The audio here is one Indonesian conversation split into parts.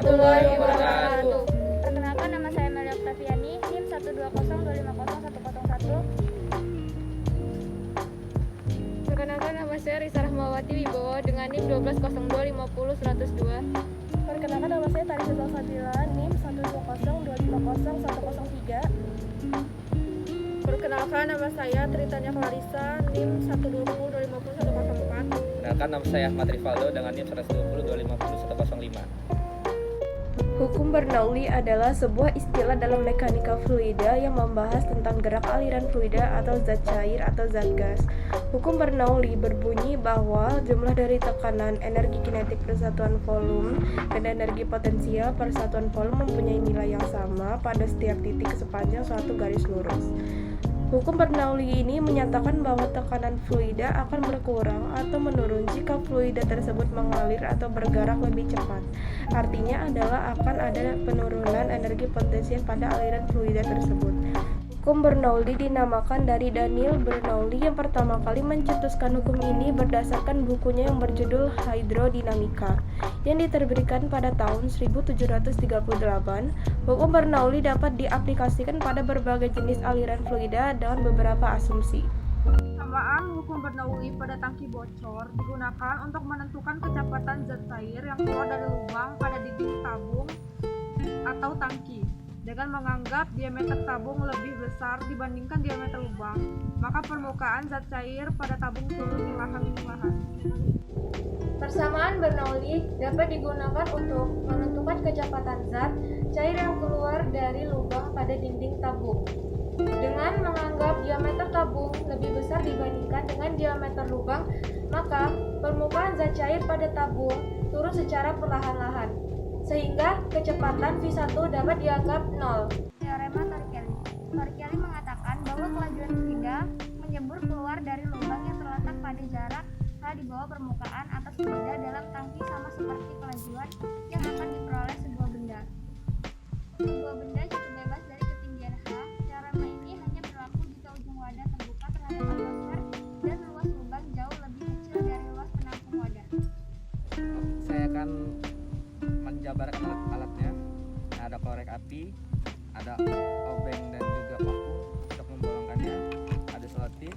warahmatullahi wabarakatuh. Perkenalkan, nama saya Melia Oktaviani, NIM 120250101. Perkenalkan, nama saya Risa Rahmawati Wibowo dengan NIM 120250102. Perkenalkan, nama saya Tarisa Salsabila, NIM 120250103. Perkenalkan, nama saya Tritanya Clarissa, NIM 120250104. Perkenalkan, nama saya Ahmad Rivaldo dengan NIM 120250105. Hukum Bernoulli adalah sebuah istilah dalam mekanika fluida yang membahas tentang gerak aliran fluida atau zat cair atau zat gas. Hukum Bernoulli berbunyi bahwa jumlah dari tekanan, energi kinetik per satuan volume, dan energi potensial per satuan volume mempunyai nilai yang sama pada setiap titik sepanjang suatu garis lurus. Hukum Bernoulli ini menyatakan bahwa tekanan fluida akan berkurang atau menurun jika fluida tersebut mengalir atau bergerak lebih cepat. Artinya adalah akan ada penurunan energi potensial pada aliran fluida tersebut. Hukum Bernoulli dinamakan dari Daniel Bernoulli yang pertama kali mencetuskan hukum ini berdasarkan bukunya yang berjudul Hydrodinamika yang diterbitkan pada tahun 1738. Hukum Bernoulli dapat diaplikasikan pada berbagai jenis aliran fluida dengan beberapa asumsi. Tambahan hukum Bernoulli pada tangki bocor digunakan untuk menentukan kecepatan zat cair yang keluar dari lubang pada dinding tabung atau tangki. Dengan menganggap diameter tabung lebih besar dibandingkan diameter lubang, maka permukaan zat cair pada tabung turun perlahan-lahan. Persamaan Bernoulli dapat digunakan untuk menentukan kecepatan zat cair yang keluar dari lubang pada dinding tabung. Dengan menganggap diameter tabung lebih besar dibandingkan dengan diameter lubang, maka permukaan zat cair pada tabung turun secara perlahan-lahan, sehingga kecepatan V1 dapat dianggap 0. Teorema Torricelli. Torricelli mengatakan bahwa kelajuan fluida menyembur keluar dari lubang yang terletak pada jarak di bawah permukaan atas fluida dalam tangki sama seperti kelajuan yang akan diperoleh sebuah benda. Sebuah benda cukup bebas dari ketinggian H. Teorema ini hanya berlaku jika ujung wadah terbuka terhadap atmosfer dan luas lubang jauh lebih kecil dari luas penampung wadah. Saya akan menjabarkan alat-alatnya. Ada korek api, ada obeng dan juga paku untuk membolongkannya, ada selotip,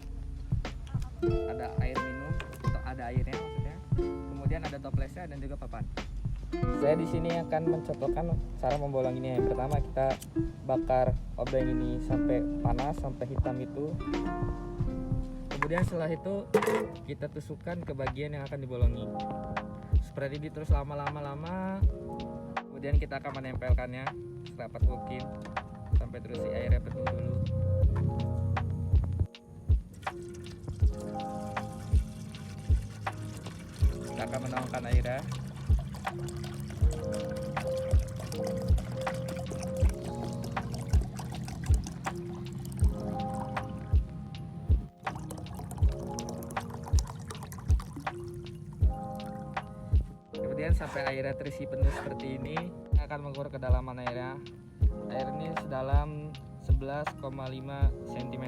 ada air minum atau ada airnya maksudnya, kemudian ada toplesnya dan juga papan. Saya di sini akan mencontohkan cara membolonginya. Yang pertama kita bakar obeng ini sampai panas, sampai hitam itu. Kemudian setelah itu kita tusukkan ke bagian yang akan dibolongi. Seperti ini terus lama-lama. Kemudian kita akan menempelkannya serapat mungkin sampai terus si airnya penuh dulu. Kita akan menuangkan airnya. Kemudian sampai airnya terisi penuh seperti ini, kita akan mengukur kedalaman airnya. Air ini sedalam 11,5 cm.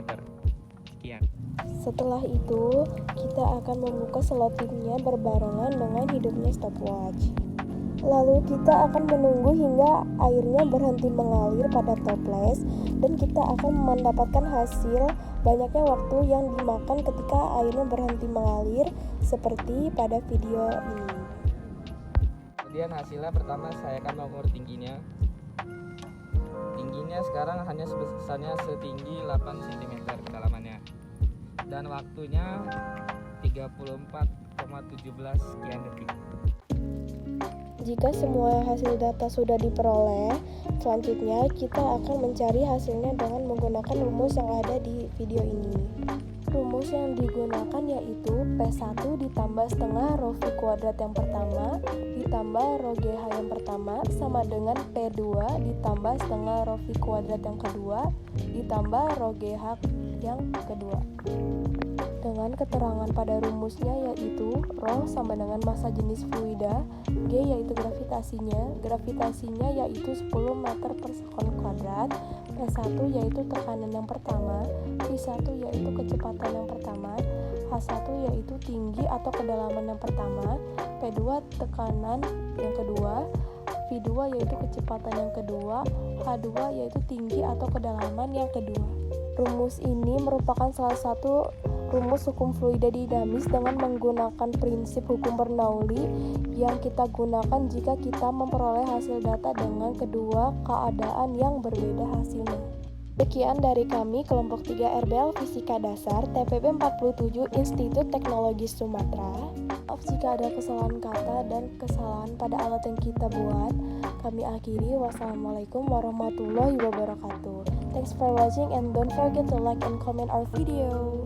Sekian. Setelah itu, kita akan membuka selotipnya berbarengan dengan hidupnya stopwatch. Lalu kita akan menunggu hingga airnya berhenti mengalir pada toples dan kita akan mendapatkan hasil banyaknya waktu yang dimakan ketika airnya berhenti mengalir seperti pada video ini. Kemudian hasilnya pertama saya akan mengukur tingginya. Tingginya sekarang hanya sebesarnya setinggi 8 cm kedalamannya. Dan waktunya 34,17 sekian detik. Jika semua hasil data sudah diperoleh, selanjutnya kita akan mencari hasilnya dengan menggunakan rumus yang ada di video ini. Rumus yang digunakan yaitu P1 ditambah setengah rho V kuadrat yang pertama ditambah rho GH yang pertama sama dengan P2 ditambah setengah rho V kuadrat yang kedua ditambah rho GH yang kedua. Dengan keterangan pada rumusnya yaitu rho sama dengan massa jenis fluida, G yaitu gravitasinya yaitu 10 meter per sekon kuadrat, P1 yaitu tekanan yang pertama, V1 yaitu kecepatan yang pertama, H1 yaitu tinggi atau kedalaman yang pertama, P2 tekanan yang kedua, V2 yaitu kecepatan yang kedua, H2 yaitu tinggi atau kedalaman yang kedua. Rumus ini merupakan salah satu rumus hukum fluida dinamis dengan menggunakan prinsip hukum Bernoulli yang kita gunakan jika kita memperoleh hasil data dengan kedua keadaan yang berbeda hasilnya. Sekian dari kami, kelompok 3 RBL Fisika Dasar, TPB 47 Institut Teknologi Sumatera. Maaf jika ada kesalahan kata dan kesalahan pada alat yang kita buat. Kami akhiri, wassalamualaikum warahmatullahi wabarakatuh. Thanks for watching and don't forget to like and comment our video.